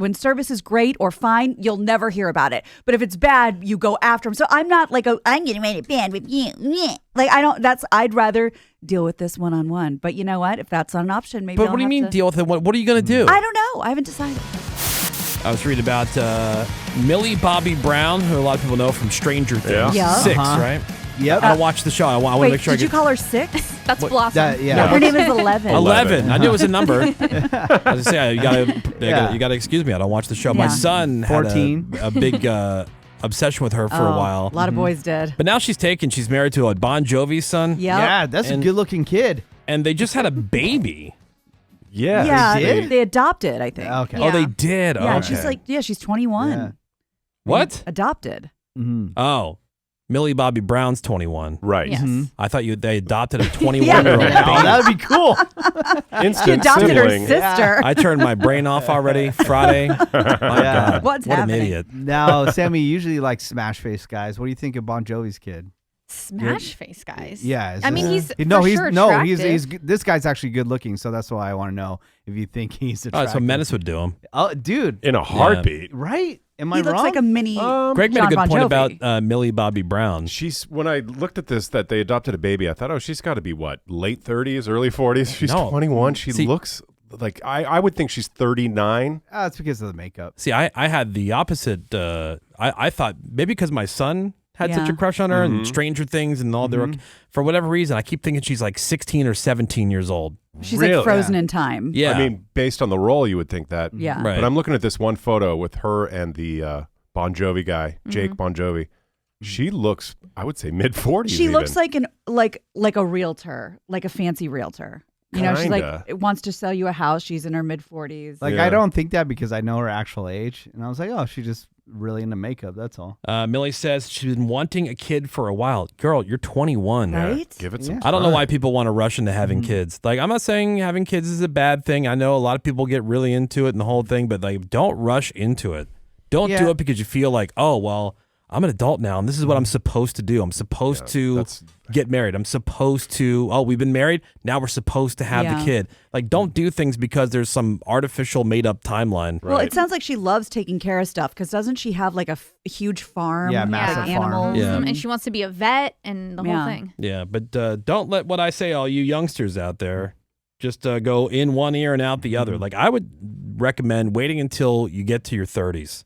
When service is great or fine, you'll never hear about it. But if it's bad, you go after them. So I'm not like I'm getting ready to band with you. Like I'd rather deal with this one-on-one. But you know what? If that's not an option, maybe. But what do you mean deal with it? What are you going to do? I don't know. I haven't decided. I was reading about Millie Bobby Brown, who a lot of people know from Stranger Things. Yeah. 6, right? Yep. I don't watch the show. I want to make sure did you call her 6? That's Blossom. Her name is 11. 11. I knew it was a number. I was say you gotta excuse me. I don't watch the show. My son had 14. a big obsession with her for a while. A lot of boys did. But now she's married to a Bon Jovi's son. Yep. Yeah, that's a good-looking kid. And they just had a baby. Yeah, they did? they adopted, I think. Okay. Oh, they did. Yeah, Okay. she's 21. Yeah. What? Adopted. Mm-hmm. Oh, Millie Bobby Brown's 21. Right. Yes. I thought they adopted a 21-year-old baby. Oh, that would be cool. She Instant adopted sibling. her sister. I turned my brain off already Friday. My God. What's what happening? an idiot. Now, Sammy, you usually like smash face guys. What do you think of Bon Jovi's kid? Smash face guys. Yeah. I mean, he's this guy's actually good looking, so that's why I want to know if you think he's Oh, attractive. so Menace would do him. Oh, dude. In a heartbeat. Right? Am I He wrong? looks like a mini. Greg made a John good Bon point Jovi. about Millie Bobby Brown. When I looked at this, that they adopted a baby, I thought, she's got to be what, late 30s, early 40s? She's 21. She looks like, I would think she's 39. It's because of the makeup. See, I had the opposite. I thought maybe because my son had such a crush on her and Stranger Things and all for whatever reason, I keep thinking she's like 16 or 17 years old. She's Really? like frozen in time. Yeah. I mean, based on the role, you would think that. Yeah. Right. But I'm looking at this one photo with her and the Bon Jovi guy, Jake Bon Jovi. She looks, I would say, mid-40s. She looks like like a realtor, like a fancy realtor. You know, she's Kinda. like wants to sell you a house. She's in her mid-40s. Like, I don't think that because I know her actual age. And I was like, oh, she's just really into makeup. That's all. Millie says she's been wanting a kid for a while. Girl, you're 21. Right? Give it some I don't know time. why people want to rush into having kids. Like, I'm not saying having kids is a bad thing. I know a lot of people get really into it and the whole thing, but like, don't rush into it. Don't do it because you feel like, oh, well, I'm an adult now, and this is what I'm supposed to do. I'm supposed to get married. I'm supposed to, we've been married. Now we're supposed to have the kid. Like, don't do things because there's some artificial made-up timeline. Well, it sounds like she loves taking care of stuff because doesn't she have like a huge farm? Yeah, with, massive like, farm. animals? Yeah. And she wants to be a vet and the whole thing. Yeah, but don't let what I say, all you youngsters out there, just go in one ear and out the other. Like, I would recommend waiting until you get to your 30s.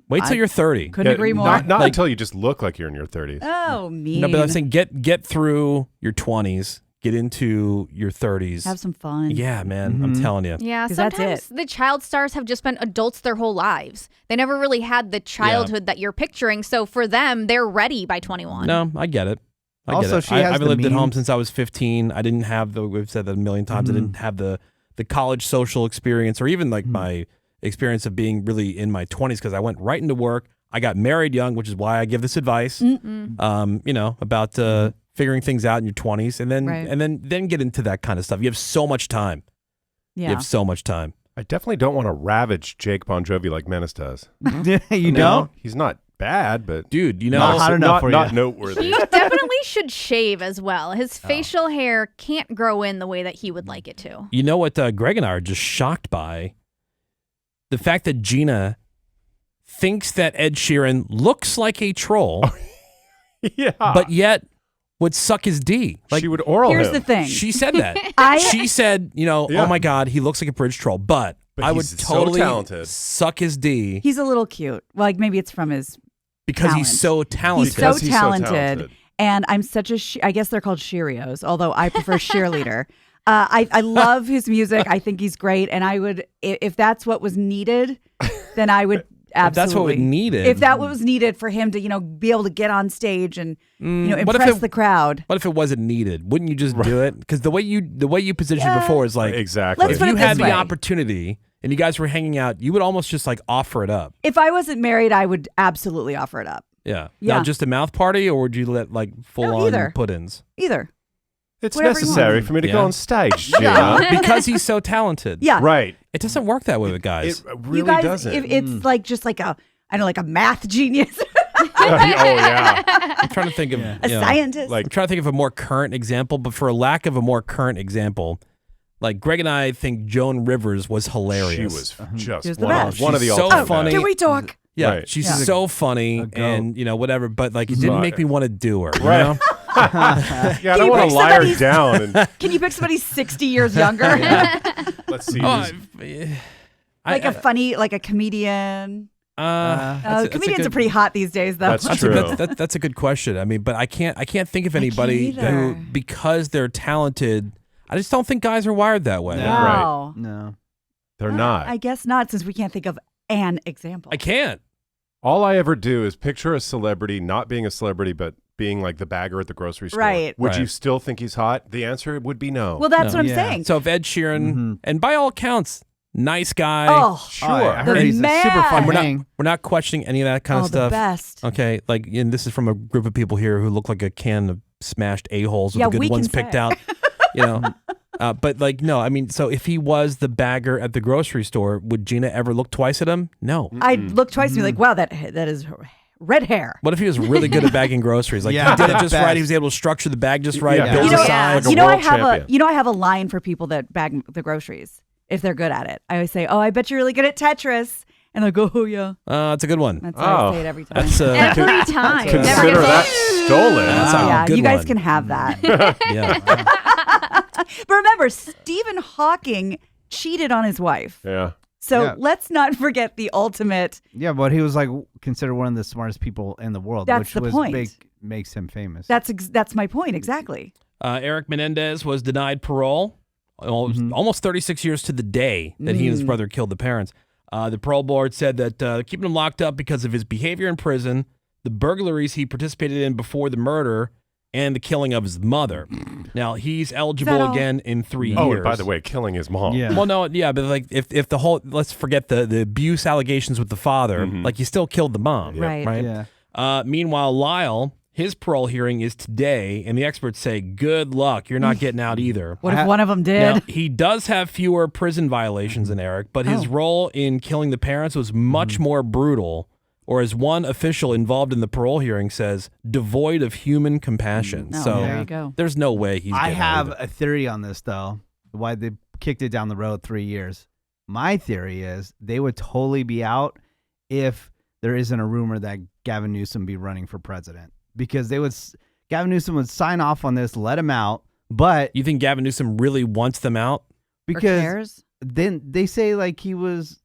Wait till you're 30. Couldn't agree more. Not until you just look like you're in your 30s. Oh, mean. No, but I'm saying get through your 20s, get into your 30s. Have some fun. Yeah, man, I'm telling you. Yeah, 'Cause that's sometimes the child stars have just been adults their whole lives. They never really had the childhood that you're picturing. So for them, they're ready by 21. No, I get it. Also, she has I've the lived at home means- since I was 15. I didn't have we've said that a million times, I didn't have the college social experience or even like my experience of being really in my 20s because I went right into work. I got married young, which is why I give this advice. You know, about figuring things out in your 20s and then get into that kind of stuff. You have so much time. Yeah. You have so much time. I definitely don't want to ravage Jake Bon Jovi like Menace does. You don't? He's not bad, but Dude, you know, Not hot enough for you. not noteworthy. He definitely should shave as well. His facial hair can't grow in the way that he would like it to. you know what Greg and I are just shocked by? The fact that Gina thinks that Ed Sheeran looks like a troll, Yeah. but yet would suck his D. Like, she would oral Here's him. the thing. she said that. I- She said, you know, Yeah. oh my God, he looks like a bridge troll, but I would he's so totally talented. suck his D He's a little cute. Like maybe it's from his because talent. he's so talented. He's so Because he's so talented. talented. And I'm such a, I guess they're called Cheerios, although I prefer cheerleader. I love his music. I think he's great. And I would, if that's what was needed, then I would absolutely. that's what was needed. If that was needed for him to, you know, be able to get on stage and, you know, what if impress it- the crowd. What if it wasn't needed? Wouldn't you just do it? Because the way you positioned it before is like, Exactly. Let's if put you it had this the way. opportunity and you guys were hanging out, you would almost just like offer it up. If I wasn't married, I would absolutely offer it up. Yeah. Yeah. Now, just a mouth party, or would you let like full No, on either. put-ins? Either. It's Whatever you necessary want. for me to Yeah. go on stage, Gina. Yeah. Because he's so talented. Yeah. Right. It doesn't work that way with guys. It really you guys, doesn't. if it's like just like a, I don't know, like a math genius, Oh, yeah. I'm trying to think of a scientist. I'm trying to think of a more current example, but for lack of a more current example, Like Greg and I think Joan Rivers was hilarious. She was just She was the one best. of the She's so ultimate funny. best. Can we talk? Yeah, Right. she's Yeah. so funny and whatever, but like it didn't make me want to do her. You Right. know? Yeah, I Can don't you want pick to lie her somebody's- down. And Can you pick somebody 60 years younger? let's see. Oh, who's- Like a funny, like a comedian. that's a Comedians good- are pretty hot these days, though. That's That's true. that's a good question. I mean, but I can't think of anybody either. who, because they're talented, I just don't think guys are wired that way. No. Wow. No. They're not. I guess not, since we can't think of an example. I can't. All I ever do is picture a celebrity not being a celebrity, but being like the bagger at the grocery store. Right. Would Right. you still think he's hot? The answer would be no. Well, that's No. what I'm Yeah. saying. So if Ed Sheeran, and by all accounts, nice guy. Oh, sure. I heard The he's a super man. fun we're hang. not questioning any of that kind oh of the stuff. best. Okay, like, and this is from a group of people here who look like a can of smashed a-holes with Yeah, the we good can ones picked say. out. You know, but like, no, I mean, so if he was the bagger at the grocery store, would Gina ever look twice at him? No. I'd look twice and be like, wow, that is red hair. What if he was really good at bagging groceries? Like Yeah, he did it the just right. best. He was able to structure the bag just right, Yeah. build You the know, size. Like a world champion. I have a line for people that bag the groceries if they're good at it. I always say, "Oh, I bet you're really good at Tetris," and they go, "Oh yeah." That's a good one. That's how Oh. I say it every time. That's Every time. Never Consider gets that old. stolen. That's a yeah, good you guys one. can have that. Yeah. But remember, Stephen Hawking cheated on his wife. Yeah. So Yeah. let's not forget the ultimate. Yeah, but he was like considered one of the smartest people in the world, That's which the was point. makes him famous. That's my point exactly. Eric Menendez was denied parole. Almost 36 years to the day that he and his brother killed the parents. The parole board said that keeping him locked up because of his behavior in prison, the burglaries he participated in before the murder, and the killing of his mother. Now, he's eligible all? again in 3 years. Oh, and by the way, killing his mom. Yeah. Well, no, yeah, but like if the whole, let's forget the abuse allegations with the father, like you still killed the mom, Right. right? Yeah. Meanwhile, Lyle, his parole hearing is today, and the experts say, good luck, you're not getting out either. What if one of them did? Now, he does have fewer prison violations than Eric, but his role in killing the parents was much more brutal, or as one official involved in the parole hearing says, devoid of human compassion. No, So there you go. there's no way he's I getting out have either. a theory on this though. Why they kicked it down the road 3 years. My theory is they would totally be out if there isn't a rumor that Gavin Newsom be running for president, because Gavin Newsom would sign off on this, let him out, but You think Gavin Newsom really wants them out? Or because cares? then they say like he was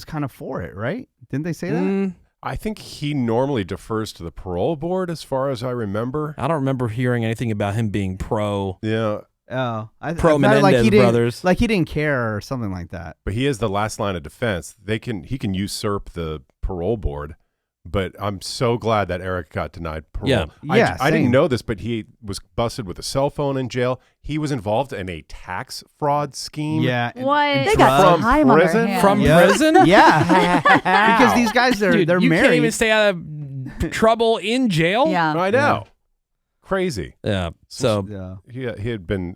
kind of for it, right? Didn't they say that? I think he normally defers to the parole board as far as I remember. I don't remember hearing anything about him being pro. Yeah. Oh, I Pro thought, Menendez he didn't, brothers. like he didn't care or something like that. But he is the last line of defense. He can usurp the parole board. But I'm so glad that Eric got denied parole. Yeah. Yeah, I didn't same. know this, but he was busted with a cell phone in jail. He was involved in a tax fraud scheme. Yeah, What? They got From time on their prison? hands. From Yeah. prison? Yeah, because these guys Dude, they're you married. can't even stay out of trouble in jail? Yeah. I know. Crazy. Yeah. So Yeah.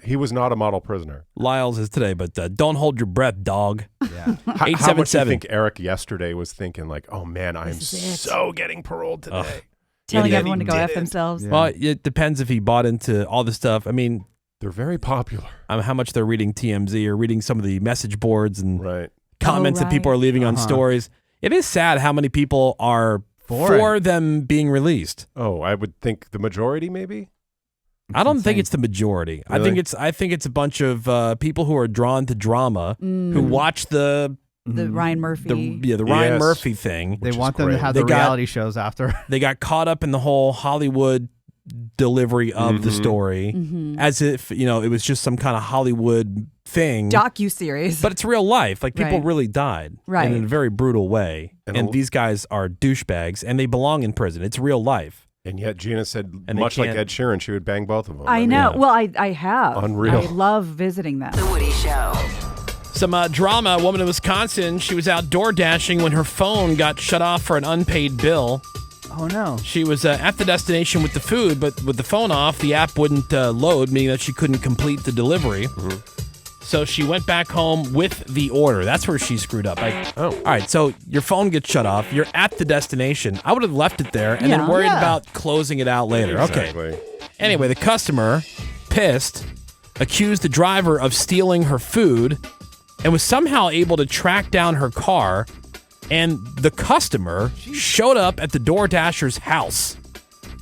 He was not a model prisoner. Lyle's is today, but don't hold your breath, dog. Yeah. How much do you 877. think Eric yesterday was thinking like, oh man, I am This is it. so getting paroled today. Telling Yeah, everyone to go did F it. themselves. Yeah. Well, it depends if he bought into all the stuff. I mean, They're very popular. how much they're reading TMZ or reading some of the message boards and Right. comments that people are leaving on stories. It is sad how many people are for them being released. Oh, I would think the majority maybe. I don't think insane. it's the majority. Really? I think it's a bunch of people who are drawn to drama who watch the Ryan Murphy. Ryan Yes. Murphy thing. They Which want is them to great. have They the got- reality shows after. They got caught up in the whole Hollywood delivery of the story as if, it was just some kind of Hollywood thing. Docu-series. But it's real life. Like people Right. really died Right. in a very brutal way. And And a- these guys are douchebags and they belong in prison. It's real life. And yet Gina said, And they much like can't- Ed Sheeran, she would bang both of them. I mean, know. Well, I have. Unreal. I love visiting them. The Woody Show. Some drama. A woman in Wisconsin, she was out door dashing when her phone got shut off for an unpaid bill. Oh no. She was at the destination with the food, but with the phone off, the app wouldn't load, meaning that she couldn't complete the delivery. So she went back home with the order. That's where she screwed up. All right, so your phone gets shut off. You're at the destination. I would have left it there and then Yeah. worried Yeah. about closing it out later. Okay. Exactly. Anyway, the customer, pissed, accused the driver of stealing her food and was somehow able to track down her car, and the customer showed up at the DoorDasher's house.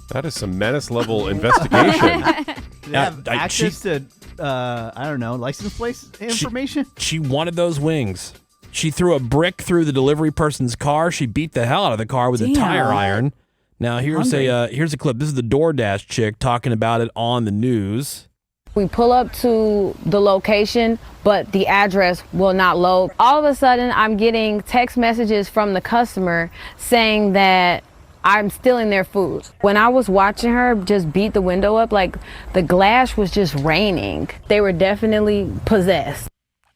That is some menace level investigation. They have access to, I don't know, license plate information? She wanted those wings. She threw a brick through the delivery person's car. She beat the hell out of the car with a tire iron. Now, here's a clip. This is the DoorDash chick talking about it on the news. We pull up to the location, but the address will not load. All of a sudden, I'm getting text messages from the customer saying that I'm stealing their food. When I was watching her just beat the window up, like the glass was just raining. They were definitely possessed.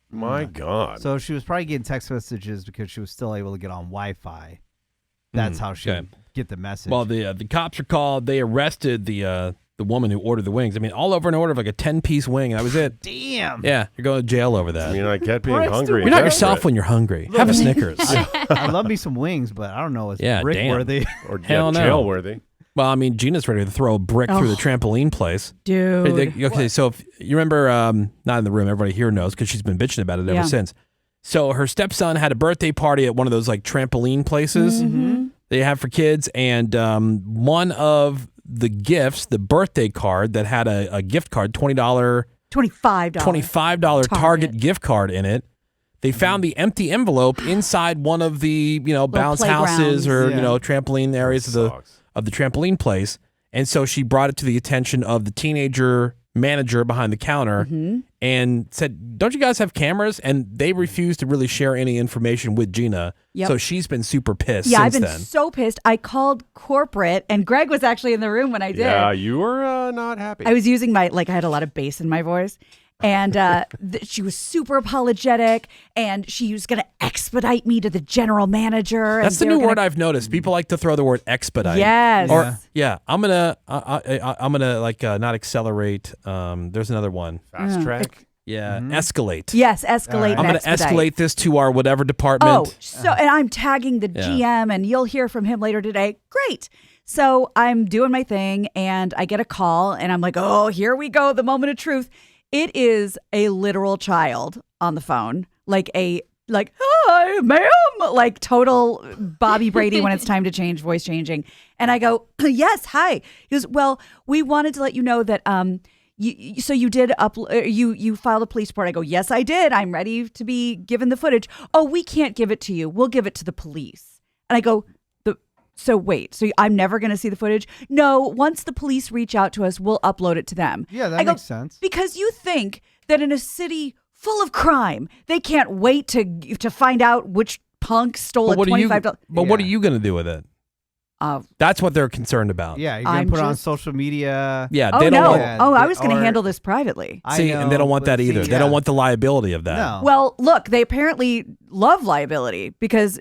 My God. So she was probably getting text messages because she was still able to get on Wi-Fi. That's how she would get the message. Well, the cops are called. They arrested the woman who ordered the wings. I mean, all over an order of like a 10-piece wing, and that was it. Damn. Yeah, you're going to jail over that. I mean, I get being hungry. You're not yourself when you're hungry. Have a Snickers. I love me some wings, but I don't know if it's brick worthy. Or Hell no. jail worthy. Well, I mean, Gina's ready to throw a brick through the trampoline place. Dude. Okay, so if you remember, not in the room, everybody here knows because she's been bitching about it ever since. So her stepson had a birthday party at one of those like trampoline places they have for kids, and one of the gifts, the birthday card that had a gift card, $25 Target gift card in it. They found the empty envelope inside one of the bounce houses or trampoline areas of the trampoline place, and so she brought it to the attention of the teenager manager behind the counter and said, "Don't you guys have cameras?" And they refused to really share any information with Gina. So she's been super pissed since then. Yeah, I've been so pissed. I called corporate, and Greg was actually in the room when I did. Yeah, you were not happy. I was using I had a lot of bass in my voice. And she was super apologetic, and she was going to expedite me to the general manager. That's the new word I've noticed. People like to throw the word expedite. Yes. Or I'm gonna like not accelerate. There's another one. Fast track. Yeah, escalate. Yes, escalate. I'm going to escalate this to our whatever department. And I'm tagging the GM, and you'll hear from him later today. Great. So I'm doing my thing, and I get a call, and I'm like, oh, here we go, the moment of truth. It is a literal child on the phone, like hi, ma'am, like total Bobby Brady when it's time to change, voice changing. And I go, yes, hi. He goes, well, we wanted to let you know that you did you filed a police report. I go, yes, I did. I'm ready to be given the footage. Oh, we can't give it to you. We'll give it to the police. And I go, so wait, so I'm never going to see the footage? No, once the police reach out to us, we'll upload it to them. Yeah, that makes sense. Because you think that in a city full of crime, they can't wait to find out which punk stole a $25. But what are you going to do with it? That's what they're concerned about. Yeah, you're going to put it on social media. Yeah, they don't want, I was going to handle this privately. And they don't want that either. They don't want the liability of that. No. Well, look, they apparently love liability because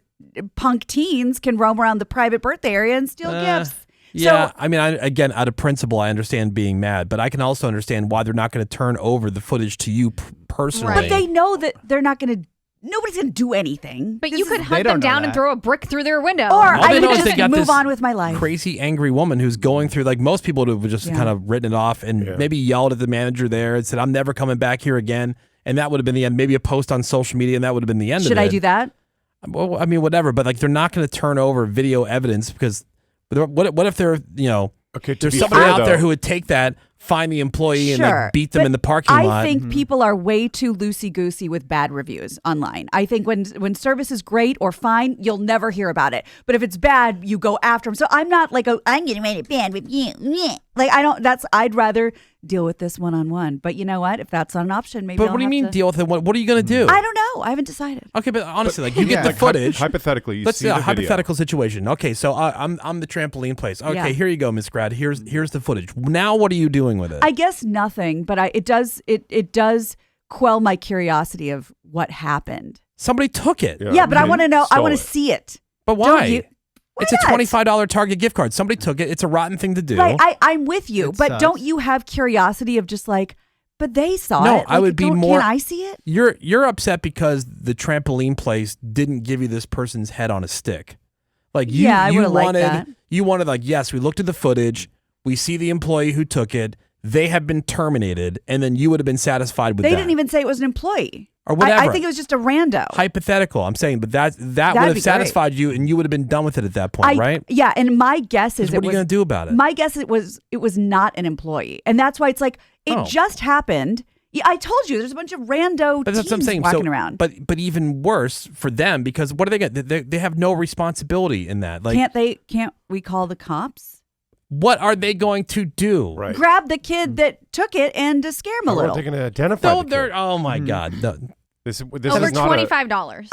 punk teens can roam around the private birthday area and steal gifts. Yeah, so, I mean, again, out of principle, I understand being mad, but I can also understand why they're not going to turn over the footage to you personally. But they know that they're not going to. Nobody's going to do anything. But you could hunt them down and throw a brick through their window. Or I could just move on with my life. Crazy, angry woman who's going through, like most people would have just kind of written it off and maybe yelled at the manager there and said, I'm never coming back here again. And that would have been the end. Maybe a post on social media and that would have been the end of it. Should I do that? Well, I mean, whatever. But like, they're not going to turn over video evidence because what if they're, there's somebody out there who would take that, find the employee and like beat them in the parking lot. I think people are way too loosey-goosey with bad reviews online. I think when service is great or fine, you'll never hear about it. But if it's bad, you go after them. So I'm not like, I'm getting ready to band with you. Like, I'd rather deal with this one-on-one. But you know what? If that's not an option, maybe But what do you mean deal with it? What are you going to do? I don't know. I haven't decided. Okay, but honestly, like you get the footage. Hypothetically, let's see the hypothetical situation. Okay, so I'm the trampoline place. Okay, here you go, Miss Grad. Here's the footage. Now what are you doing with it? I guess nothing, but it does quell my curiosity of what happened. Somebody took it. Yeah, but I want to know. I want to see it. But why? It's a $25 Target gift card. Somebody took it. It's a rotten thing to do. Right, I'm with you, but don't you have curiosity of just like, but they saw it. No, I would be more. Can I see it? You're upset because the trampoline place didn't give you this person's head on a stick. Like I would have liked that. You wanted like, yes, we looked at the footage. We see the employee who took it. they have been terminated, and then you would have been satisfied with that. They didn't even say it was an employee. Or whatever. I think it was just a rando. Hypothetical, I'm saying, but that would have satisfied you, and you would have been done with it at that point, right? Yeah, and my guess is what are you going to do about it? My guess it was not an employee, and that's why it's like it just happened. Yeah, I told you, there's a bunch of rando but that's what I'm teens saying. walking around. But even worse for them, because what are they going? They have no responsibility in that. Like, can't we call the cops? What are they going to do? Right. Grab the kid that took it and to scare him a How little. are they going to identify the kid? Oh my God. No. This Over is not $25.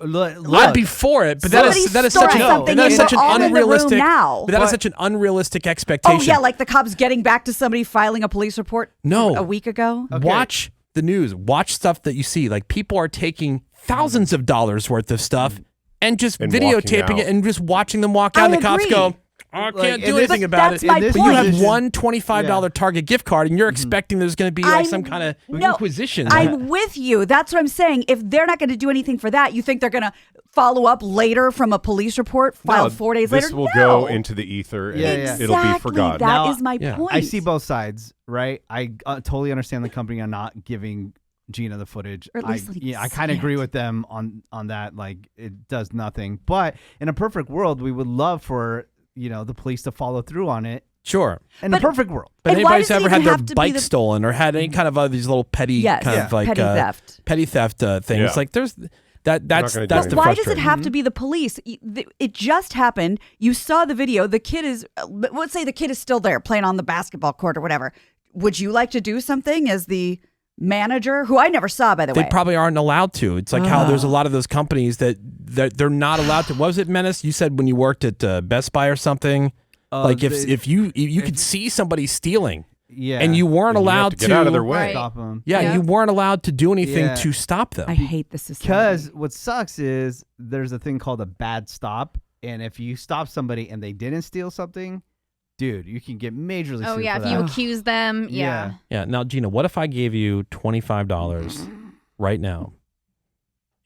I'd be for it, but that is such an unrealistic. Now. But that is such an unrealistic expectation. Oh yeah, like the cops getting back to somebody filing a police report. A week ago. Okay. Watch the news. Watch stuff that you see. Like people are taking thousands of dollars worth of stuff and just videotaping it and just watching them walk out. And the cops go, I can't do anything about it. But you have one $25 Target gift card, and you're expecting there's going to be like some kind of inquisition. I'm with you. That's what I'm saying. If they're not going to do anything for that, you think they're going to follow up later from a police report filed 4 days later? This will go into the ether, and it'll be forgotten. That is my point. I see both sides, right? I totally understand the company on not giving Gina the footage. Or at least I kind of agree with them on that. Like it does nothing. But in a perfect world, we would love for the police to follow through on it. Sure. In a perfect world. But anybody's ever had their bike stolen or had any kind of these little petty petty theft things. Yeah. Like there's that's the why does it have to be the police? It just happened. You saw the video. The kid is, let's say the kid is still there playing on the basketball court or whatever. Would you like to do something as the manager, who I never saw, by the way? They probably aren't allowed to. It's like how there's a lot of those companies that they're not allowed to. What was it, Menace? You said when you worked at Best Buy or something, like if you could see somebody stealing, and you weren't allowed to get out of their way. Right. Stop them. Yeah, you weren't allowed to do anything to stop them. I hate the system. Because what sucks is there's a thing called a bad stop, and if you stop somebody and they didn't steal something, dude, you can get majorly sued for if that. you accuse them, Yeah. Now, Gina, what if I gave you $25 right now,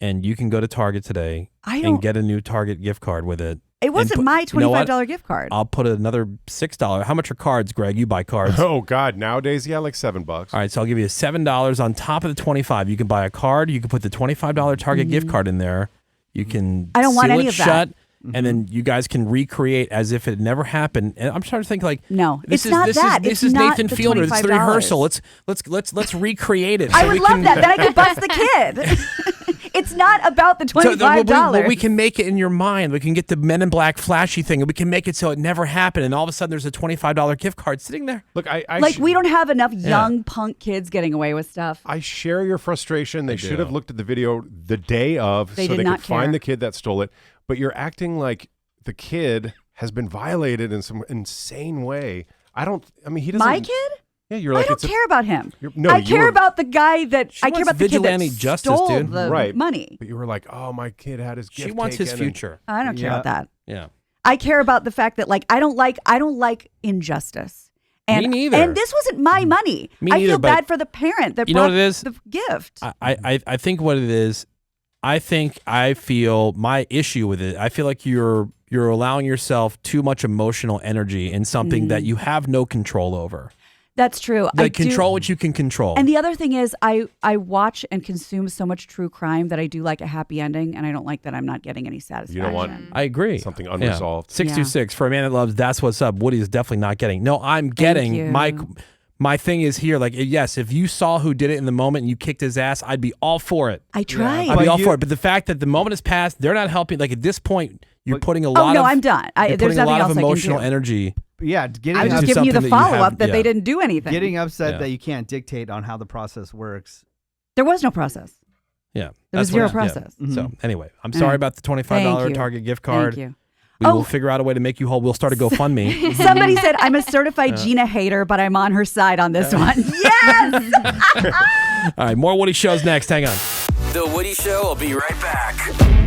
and you can go to Target today and get a new Target gift card with it? It wasn't my $25 gift card. I'll put another $6. How much are cards, Greg? You buy cards. Oh God, nowadays, like $7. All right, so I'll give you $7 on top of the $25. You can buy a card. You can put the $25 Target gift card in there. You can. I don't want any of shut. And then you guys can recreate as if it never happened. And I'm trying to think no, it's not that. This is Nathan Fielder. It's the rehearsal. Let's recreate it. I would love that. Then I could bust the kid. It's not about the $25. We can make it in your mind. We can get the Men in Black flashy thing, and we can make it so it never happened. And all of a sudden, there's a $25 gift card sitting there. Look, we don't have enough young punk kids getting away with stuff. I share your frustration. They should have looked at the video the day of, so they could find the kid that stole it. But you're acting like the kid has been violated in some insane way. He doesn't. My kid? Yeah, you're like, I don't care about him. I care about the guy that I care about the kid that stole the dude. money. But you were like, oh, my kid had his gift. She wants his future. I don't care about that. Yeah. I care about the fact that I don't like injustice. And, me neither. And this wasn't my money. I feel bad for the parent that brought the gift. I think what it is. I feel my issue with it. I feel like you're allowing yourself too much emotional energy in something that you have no control over. That's true. Control what you can control. And the other thing is, I watch and consume so much true crime that I do like a happy ending, and I don't like that I'm not getting any satisfaction. You know what? I agree. Something unresolved. 626 for a man that loves. That's what's up. Woody is definitely not getting. No, I'm getting my thing is here, yes, if you saw who did it in the moment and you kicked his ass, I'd be all for it. I tried. I'd be all for it. But the fact that the moment has passed, they're not helping. At this point, you're putting a lot of... I'm done. There's nothing else I can do. Emotional energy. Yeah, I'm just giving you the follow-up that they didn't do anything. Getting upset that you can't dictate on how the process works. There was no process. Yeah. There was zero process. Yeah. So anyway, I'm sorry about the $25 Target gift card. Thank you. We will figure out a way to make you whole. We'll start a GoFundMe. Somebody said, I'm a certified Gina hater, but I'm on her side on this one. Yes! All right, more Woody shows next. Hang on. The Woody Show will be right back.